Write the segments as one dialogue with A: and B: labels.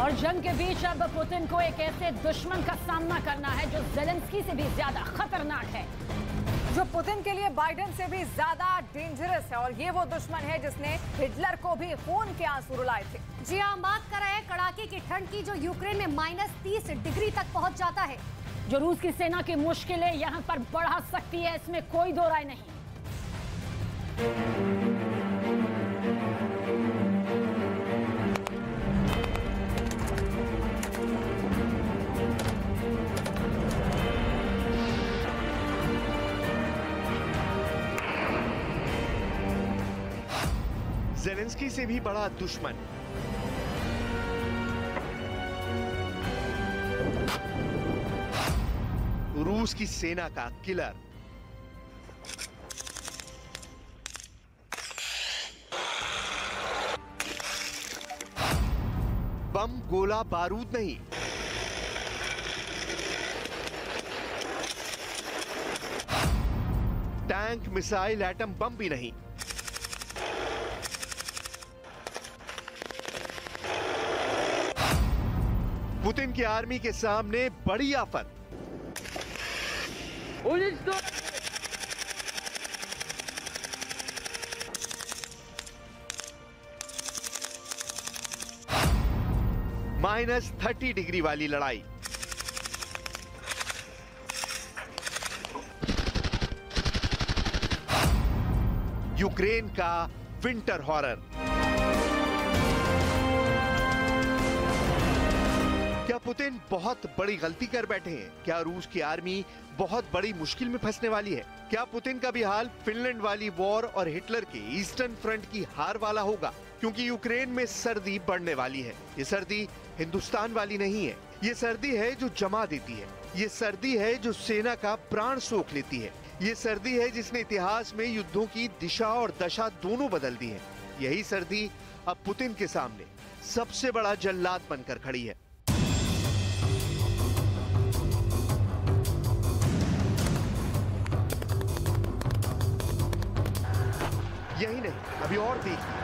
A: और जंग के बीच अब पुतिन को एक ऐसे दुश्मन का सामना करना है जो ज़ेलेंस्की से भी ज्यादा खतरनाक है,
B: जो पुतिन के लिए बाइडेन से भी ज्यादा डेंजरस है। और ये वो दुश्मन है जिसने हिटलर को भी खून के आंसू रुलाए थे।
C: जी हाँ, बात कर रहे हैं कड़ाके की ठंड की, जो यूक्रेन में -30 डिग्री तक पहुंच जाता है,
A: जो रूस की सेना की मुश्किलें यहां पर बढ़ा सकती है, इसमें कोई दो राय नहीं।
D: ज़ेलेंस्की से भी बड़ा दुश्मन, रूस की सेना का किलर। बम, गोला, बारूद नहीं, टैंक, मिसाइल, एटम बम भी नहीं। पुतिन की आर्मी के सामने बड़ी आफत। -30 डिग्री वाली लड़ाई। यूक्रेन का विंटर हॉरर। क्या पुतिन बहुत बड़ी गलती कर बैठे हैं? क्या रूस की आर्मी बहुत बड़ी मुश्किल में फंसने वाली है? क्या पुतिन का भी हाल फिनलैंड वाली वॉर और हिटलर के ईस्टर्न फ्रंट की हार वाला होगा? क्योंकि यूक्रेन में सर्दी बढ़ने वाली है। ये सर्दी हिंदुस्तान वाली नहीं है, ये सर्दी है जो जमा देती है। ये सर्दी है जो सेना का प्राण सोख लेती है। ये सर्दी है जिसने इतिहास में युद्धों की दिशा और दशा दोनों बदल दी है। यही सर्दी अब पुतिन के सामने सबसे बड़ा जल्लाद बनकर खड़ी है। यही नहीं, अभी और देखिए।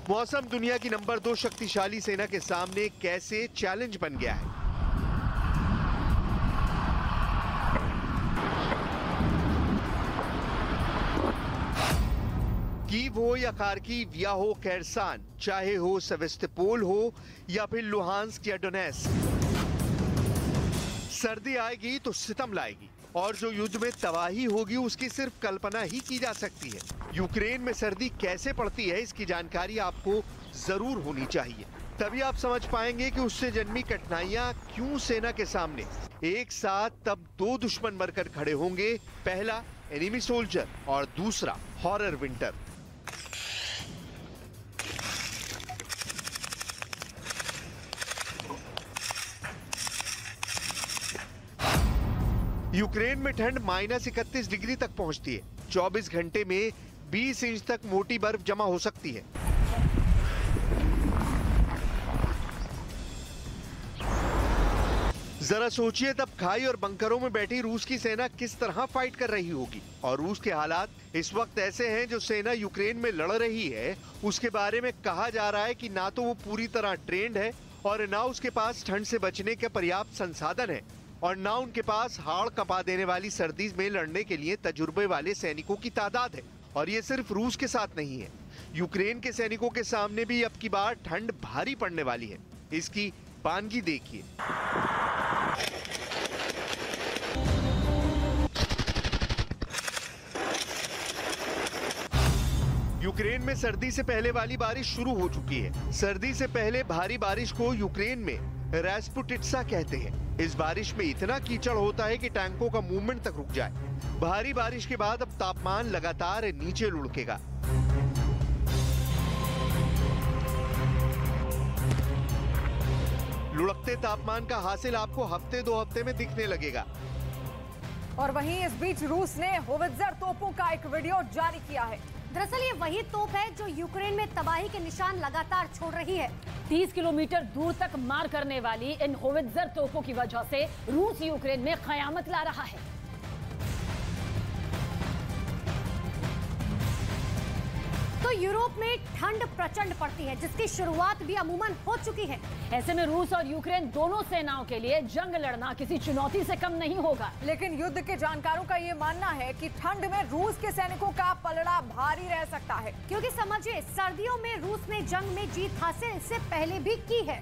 D: मौसम दुनिया की नंबर 2 शक्तिशाली सेना के सामने कैसे चैलेंज बन गया है। कीव हो या खार्किव या हो केरसान, चाहे हो सेवेस्तोपोल हो या फिर लुहांस्क या डोनेत्स्क, सर्दी आएगी तो सितम लाएगी और जो युद्ध में तबाही होगी उसकी सिर्फ कल्पना ही की जा सकती है। यूक्रेन में सर्दी कैसे पड़ती है इसकी जानकारी आपको जरूर होनी चाहिए, तभी आप समझ पाएंगे कि उससे जन्मी कठिनाइयां क्यों सेना के सामने एक साथ तब दो दुश्मन बनकर खड़े होंगे। पहला एनिमी सोल्जर और दूसरा हॉरर विंटर। यूक्रेन में ठंड -31 डिग्री तक पहुंचती है। 24 घंटे में 20 इंच तक मोटी बर्फ जमा हो सकती है। जरा सोचिए तब खाई और बंकरों में बैठी रूस की सेना किस तरह फाइट कर रही होगी। और रूस के हालात इस वक्त ऐसे हैं, जो सेना यूक्रेन में लड़ रही है उसके बारे में कहा जा रहा है कि ना तो वो पूरी तरह ट्रेंड है और ना उसके पास ठंड से बचने के पर्याप्त संसाधन है और ना उनके पास हाड़ कपा देने वाली सर्दी में लड़ने के लिए तजुर्बे वाले सैनिकों की तादाद है। और ये सिर्फ रूस के साथ नहीं है, यूक्रेन के सैनिकों के सामने भी अब की बार ठंड भारी पड़ने वाली है। इसकी बानगी देखिए। यूक्रेन में सर्दी से पहले वाली बारिश शुरू हो चुकी है। सर्दी से पहले भारी बारिश को यूक्रेन में रास्पुटिट्सा कहते हैं। इस बारिश में इतना कीचड़ होता है कि टैंकों का मूवमेंट तक रुक जाए। भारी बारिश के बाद अब तापमान लगातार नीचे लुढ़केगा। लुढ़कते तापमान का हासिल आपको हफ्ते 2 हफ्ते में दिखने लगेगा।
B: और वहीं इस बीच रूस ने होवित्जर तोपों का एक वीडियो जारी किया है।
C: दरअसल ये वही तोप है जो यूक्रेन में तबाही के निशान लगातार छोड़ रही है।
A: 30 किलोमीटर दूर तक मार करने वाली इन होवित्जर तोपों की वजह से रूस यूक्रेन में कयामत ला रहा है।
C: तो यूरोप में ठंड प्रचंड पड़ती है, जिसकी शुरुआत भी अमूमन हो चुकी है।
A: ऐसे में रूस और यूक्रेन दोनों सेनाओं के लिए जंग लड़ना किसी चुनौती से कम नहीं होगा।
B: लेकिन युद्ध के जानकारों का ये मानना है कि ठंड में रूस के सैनिकों का पलड़ा भारी रह सकता है,
C: क्योंकि समझिए, सर्दियों में रूस ने जंग में जीत हासिल इससे पहले भी की है।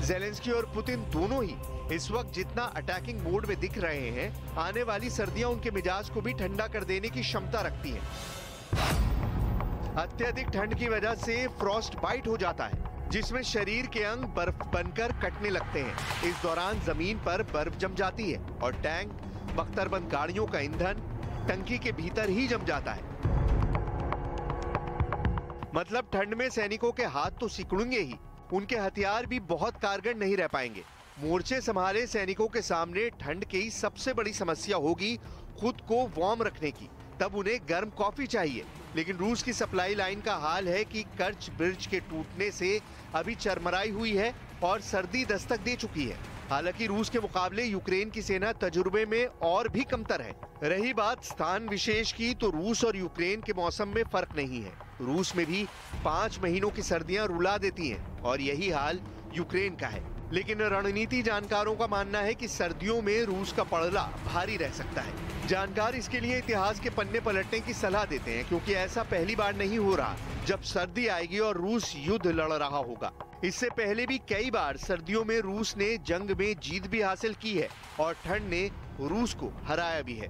D: ज़ेलेंस्की और पुतिन दोनों ही इस वक्त जितना अटैकिंग मोड में दिख रहे हैं, आने वाली सर्दियां उनके मिजाज को भी ठंडा कर देने की क्षमता रखती हैं। अत्यधिक ठंड की वजह से फ्रॉस्ट बाइट हो जाता है, जिसमें शरीर के अंग बर्फ बनकर कटने लगते हैं। इस दौरान जमीन पर बर्फ जम जाती है और टैंक, बख्तरबंद गाड़ियों का ईंधन टंकी के भीतर ही जम जाता है। मतलब ठंड में सैनिकों के हाथ तो सिकुड़ेंगे ही, उनके हथियार भी बहुत कारगर नहीं रह पाएंगे। मोर्चे संभाले सैनिकों के सामने ठंड की सबसे बड़ी समस्या होगी खुद को वार्म रखने की। तब उन्हें गर्म कॉफी चाहिए, लेकिन रूस की सप्लाई लाइन का हाल है कि कर्च ब्रिज के टूटने से अभी चरमराई हुई है और सर्दी दस्तक दे चुकी है। हालांकि रूस के मुकाबले यूक्रेन की सेना तजुर्बे में और भी कमतर है। रही बात स्थान विशेष की, तो रूस और यूक्रेन के मौसम में फर्क नहीं है। रूस में भी 5 महीनों की सर्दियां रुला देती हैं और यही हाल यूक्रेन का है। लेकिन रणनीति जानकारों का मानना है कि सर्दियों में रूस का पलड़ा भारी रह सकता है। जानकार इसके लिए इतिहास के पन्ने पलटने की सलाह देते हैं, क्योंकि ऐसा पहली बार नहीं हो रहा जब सर्दी आएगी और रूस युद्ध लड़ रहा होगा। इससे पहले भी कई बार सर्दियों में रूस ने जंग में जीत भी हासिल की है और ठंड ने रूस को हराया भी है।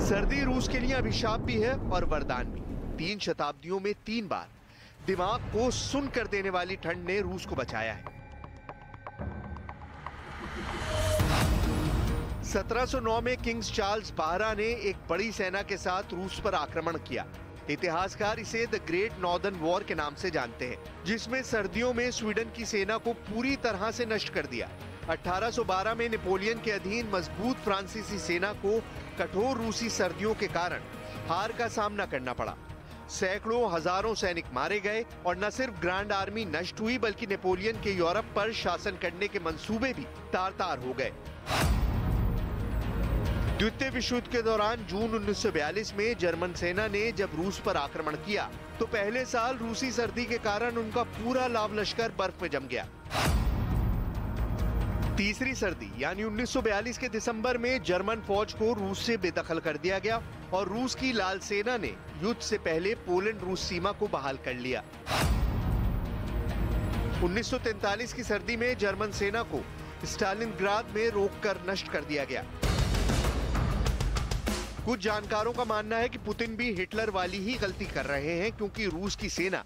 D: सर्दी रूस के लिए अभिशाप भी है और वरदान भी। 3 शताब्दियों में 3 बार दिमाग को सुन कर देने वाली ठंड ने रूस को बचाया है। 1709 में किंग्स चार्ल्स बारह ने एक बड़ी सेना के साथ रूस पर आक्रमण किया। इतिहासकार इसे द ग्रेट नॉर्दर्न वॉर के नाम से जानते हैं, जिसमें सर्दियों में स्वीडन की सेना को पूरी तरह से नष्ट कर दिया। 1812 में नेपोलियन के अधीन मजबूत फ्रांसीसी सेना को कठोर रूसी सर्दियों के कारण हार का सामना करना पड़ा। सैकड़ों हजारों सैनिक मारे गए और न सिर्फ ग्रैंड आर्मी नष्ट हुई, बल्कि नेपोलियन के यूरोप पर शासन करने के मंसूबे भी तार-तार हो गए। द्वितीय विश्व युद्ध के दौरान जून 1942 में जर्मन सेना ने जब रूस पर आक्रमण किया, तो पहले साल रूसी सर्दी के कारण उनका पूरा लाव लश्कर बर्फ में जम गया। तीसरी सर्दी यानी 1942 के दिसंबर में जर्मन फौज को रूस से बेदखल कर दिया गया और रूस की लाल सेना ने युद्ध से पहले पोलैंड रूस सीमा को बहाल कर लिया। 1943 की सर्दी में जर्मन सेना को स्टालिनग्राद में रोककर नष्ट कर दिया गया। कुछ जानकारों का मानना है कि पुतिन भी हिटलर वाली ही गलती कर रहे हैं, क्योंकि रूस की सेना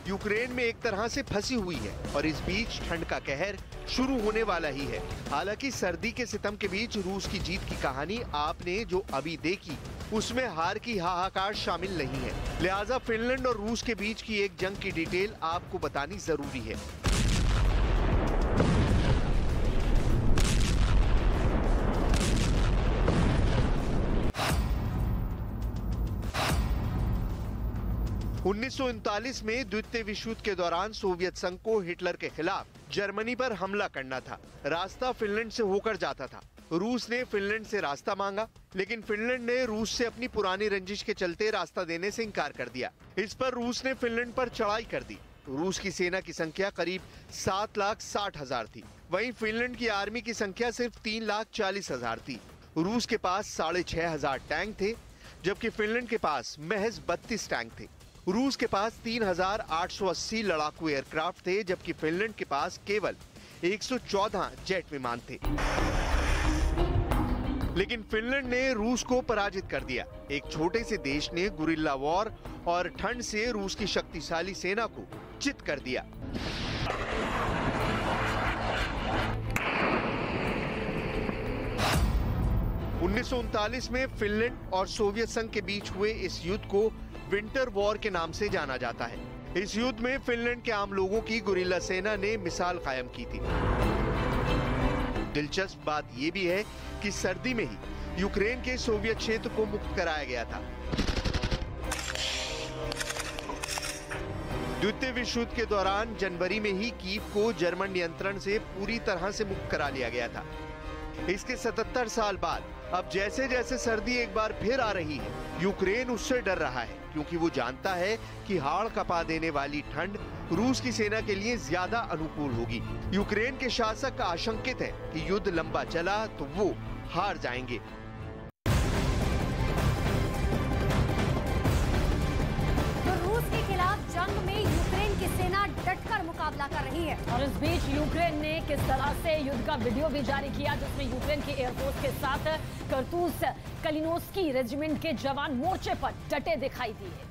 D: यूक्रेन में एक तरह से फंसी हुई है और इस बीच ठंड का कहर शुरू होने वाला ही है। हालांकि सर्दी के सितम के बीच रूस की जीत की कहानी आपने जो अभी देखी, उसमें हार की हाहाकार शामिल नहीं है। लिहाजा फिनलैंड और रूस के बीच की एक जंग की डिटेल आपको बतानी जरूरी है। (1939) में द्वितीय विश्व युद्ध के दौरान सोवियत संघ को हिटलर के खिलाफ जर्मनी पर हमला करना था। रास्ता फिनलैंड से होकर जाता था। रूस ने फिनलैंड से रास्ता मांगा, लेकिन फिनलैंड ने रूस से अपनी पुरानी रंजिश के चलते रास्ता देने से इनकार कर दिया। इस पर रूस ने फिनलैंड पर चढ़ाई कर दी। रूस की सेना की संख्या करीब 7,60,000 थी, वहीं फिनलैंड की आर्मी की संख्या सिर्फ 3,40,000 थी। रूस के पास 6,500 टैंक थे, जबकि फिनलैंड के पास महज 32 टैंक थे। रूस के पास 3,880 लड़ाकू एयरक्राफ्ट थे, जबकि फिनलैंड के पास केवल 114 जेट विमान थे। लेकिन फिनलैंड ने रूस को पराजित कर दिया। एक छोटे से देश ने गुरिल्ला वॉर और ठंड से रूस की शक्तिशाली सेना को चित कर दिया। (1939) में फिनलैंड और सोवियत संघ के बीच हुए इस युद्ध को विंटर वॉर के नाम से जाना जाता है। इस युद्ध में फिनलैंड के आम लोगों की गुरिल्ला सेना ने मिसाल कायम की थी। दिलचस्प बात यह भी है कि सर्दी में ही यूक्रेन के सोवियत क्षेत्र को मुक्त कराया गया था। द्वितीय विश्व युद्ध के दौरान जनवरी में ही कीव को जर्मन नियंत्रण से पूरी तरह से मुक्त करा लिया गया था। इसके 77 साल बाद अब जैसे जैसे सर्दी एक बार फिर आ रही है, यूक्रेन उससे डर रहा है, क्योंकि वो जानता है कि हाड़ कपा देने वाली ठंड रूस की सेना के लिए ज्यादा अनुकूल होगी। यूक्रेन के शासक आशंकित है कि युद्ध लंबा चला तो वो हार जाएंगे।
C: तो रूस के खिलाफ जंग में यूक्रेन की सेना डटकर मुकाबला कर रही है।
A: और इस बीच यूक्रेन ने किस तरह से युद्ध का वीडियो भी जारी किया, जिसमें यूक्रेन की एयरफोर्स के साथ कर्तूस कलिनोस्की रेजिमेंट के जवान मोर्चे पर डटे दिखाई दिए।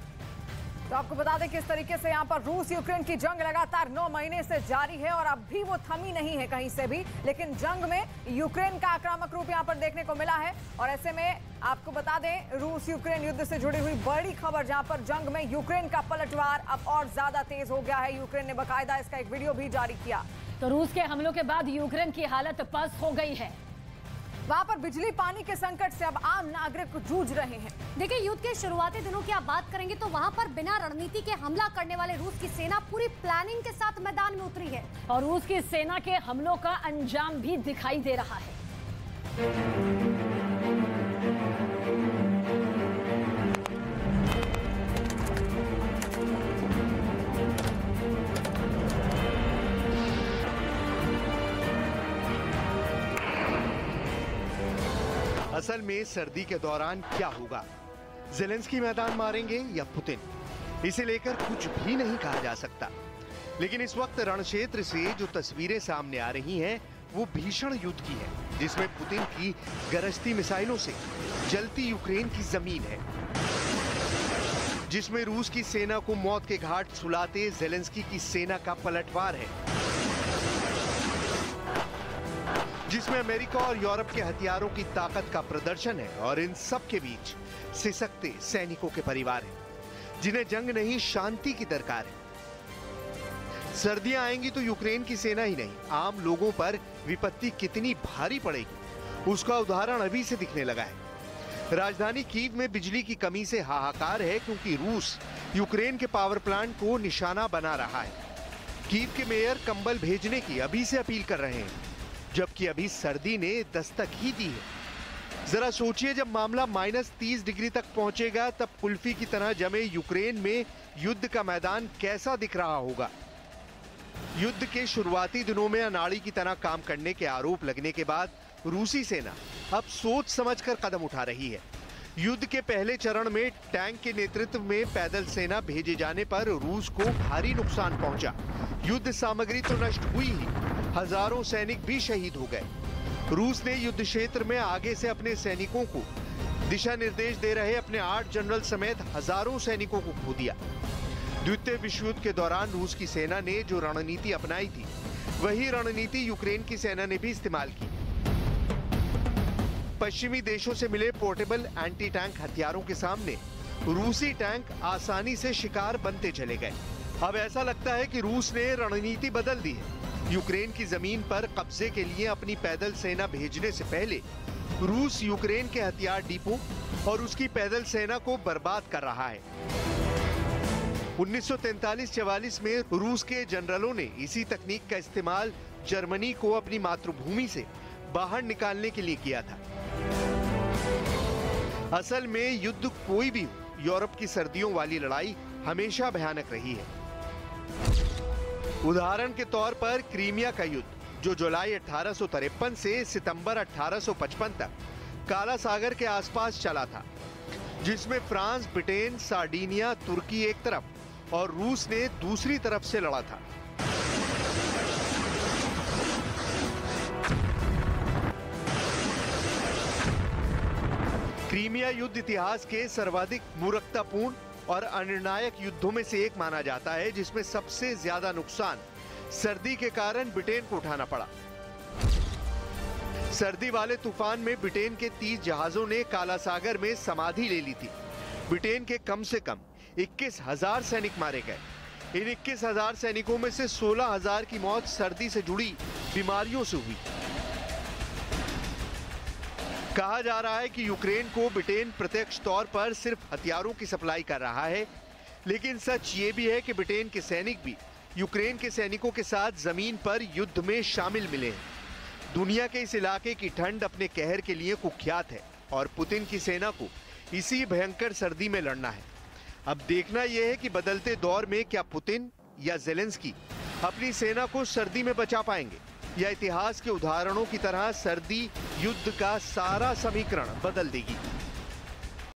B: तो आपको बता दें किस तरीके से यहाँ पर रूस यूक्रेन की जंग लगातार 9 महीने से जारी है और अब भी वो थमी नहीं है कहीं से भी, लेकिन जंग में यूक्रेन का आक्रामक रूप यहाँ पर देखने को मिला है। और ऐसे में आपको बता दें रूस यूक्रेन युद्ध से जुड़ी हुई बड़ी खबर, जहाँ पर जंग में यूक्रेन का पलटवार अब और ज्यादा तेज हो गया है। यूक्रेन ने बाकायदा इसका एक वीडियो भी जारी किया।
A: तो रूस के हमलों के बाद यूक्रेन की हालत पस्त हो गई है।
B: वहां पर बिजली पानी के संकट से अब आम नागरिक जूझ रहे हैं।
C: देखिए, युद्ध के शुरुआती दिनों की आप बात करेंगे तो वहां पर बिना रणनीति के हमला करने वाले रूस की सेना पूरी प्लानिंग के साथ मैदान में उतरी है
A: और रूस की सेना के हमलों का अंजाम भी दिखाई दे रहा है।
D: असल में सर्दी के दौरान क्या होगा, ज़ेलेंस्की मैदान मारेंगे या पुतिन, इसे लेकर कुछ भी नहीं कहा जा सकता। लेकिन इस वक्त रणक्षेत्र से जो तस्वीरें सामने आ रही हैं, वो भीषण युद्ध की है, जिसमें पुतिन की गरजती मिसाइलों से जलती यूक्रेन की जमीन है, जिसमें रूस की सेना को मौत के घाट सुलाते ज़ेलेंस्की की सेना का पलटवार है, जिसमें अमेरिका और यूरोप के हथियारों की ताकत का प्रदर्शन है और इन सब के बीच सिसकते सैनिकों के परिवार हैं, जिन्हें जंग नहीं शांति की दरकार है। सर्दियां आएंगी तो यूक्रेन की सेना ही नहीं, आम लोगों पर विपत्ति कितनी भारी पड़ेगी, उसका उदाहरण अभी से दिखने लगा है। राजधानी कीव में बिजली की कमी से हाहाकार है, क्योंकि रूस यूक्रेन के पावर प्लांट को निशाना बना रहा है। कीव के मेयर कंबल भेजने की अभी से अपील कर रहे हैं, जबकि अभी सर्दी ने दस्तक ही दी है। जरा सोचिए, जब मामला -30 डिग्री तक पहुंचेगा, तब कुल्फी की तरह जमे यूक्रेन में युद्ध का मैदान कैसा दिख रहा होगा। युद्ध के शुरुआती दिनों में अनाड़ी की तरह काम करने के आरोप लगने के बाद रूसी सेना अब सोच समझकर कदम उठा रही है। युद्ध के पहले चरण में टैंक के नेतृत्व में पैदल सेना भेजे जाने पर रूस को भारी नुकसान पहुंचा। युद्ध सामग्री तो नष्ट हुई ही, हजारों सैनिक भी शहीद हो गए। रूस ने युद्ध क्षेत्र में आगे से अपने सैनिकों को दिशा निर्देश दे रहे अपने 8 जनरल समेत हजारों सैनिकों को खो दिया। द्वितीय विश्व युद्ध के दौरान रूस की सेना ने जो रणनीति अपनाई थी, वही रणनीति यूक्रेन की सेना ने भी इस्तेमाल की। पश्चिमी देशों से मिले पोर्टेबल एंटी टैंक हथियारों के सामने रूसी टैंक आसानी से शिकार बनते चले गए। अब ऐसा लगता है कि रूस ने रणनीति बदल दी है। यूक्रेन की जमीन पर कब्जे के लिए अपनी पैदल सेना भेजने से पहले रूस यूक्रेन के हथियार डिपो और उसकी पैदल सेना को बर्बाद कर रहा है। 1943-44 में रूस के जनरलों ने इसी तकनीक का इस्तेमाल जर्मनी को अपनी मातृभूमि से बाहर निकालने के लिए किया था। असल में युद्ध कोई भी हो, यूरोप की सर्दियों वाली लड़ाई हमेशा भयानक रही है। उदाहरण के तौर पर क्रीमिया का युद्ध, जो जुलाई 1853 से सितंबर 1855 तक काला सागर के आसपास चला था, जिसमें फ्रांस, ब्रिटेन, सार्डिनिया, तुर्की एक तरफ और रूस ने दूसरी तरफ से लड़ा था। क्रीमिया युद्ध इतिहास के सर्वाधिक मूर्खतापूर्ण और अनिर्णायक युद्धों में से एक माना जाता है, जिसमें सबसे ज्यादा नुकसान सर्दी के कारण ब्रिटेन को उठाना पड़ा। सर्दी वाले तूफान में ब्रिटेन के 30 जहाजों ने काला सागर में समाधि ले ली थी। ब्रिटेन के कम से कम 21,000 सैनिक मारे गए। इन 21,000 सैनिकों में से 16,000 की मौत सर्दी से जुड़ी बीमारियों से हुई। कहा जा रहा है कि यूक्रेन को ब्रिटेन प्रत्यक्ष तौर पर सिर्फ हथियारों की सप्लाई कर रहा है, लेकिन सच ये भी है कि ब्रिटेन के सैनिक भी यूक्रेन के सैनिकों के साथ जमीन पर युद्ध में शामिल मिले हैं। दुनिया के इस इलाके की ठंड अपने कहर के लिए कुख्यात है और पुतिन की सेना को इसी भयंकर सर्दी में लड़ना है। अब देखना यह है कि बदलते दौर में क्या पुतिन या ज़ेलेंस्की अपनी सेना को सर्दी में बचा पाएंगे या इतिहास के उदाहरणों की तरह सर्दी युद्ध का सारा समीकरण बदल देगी।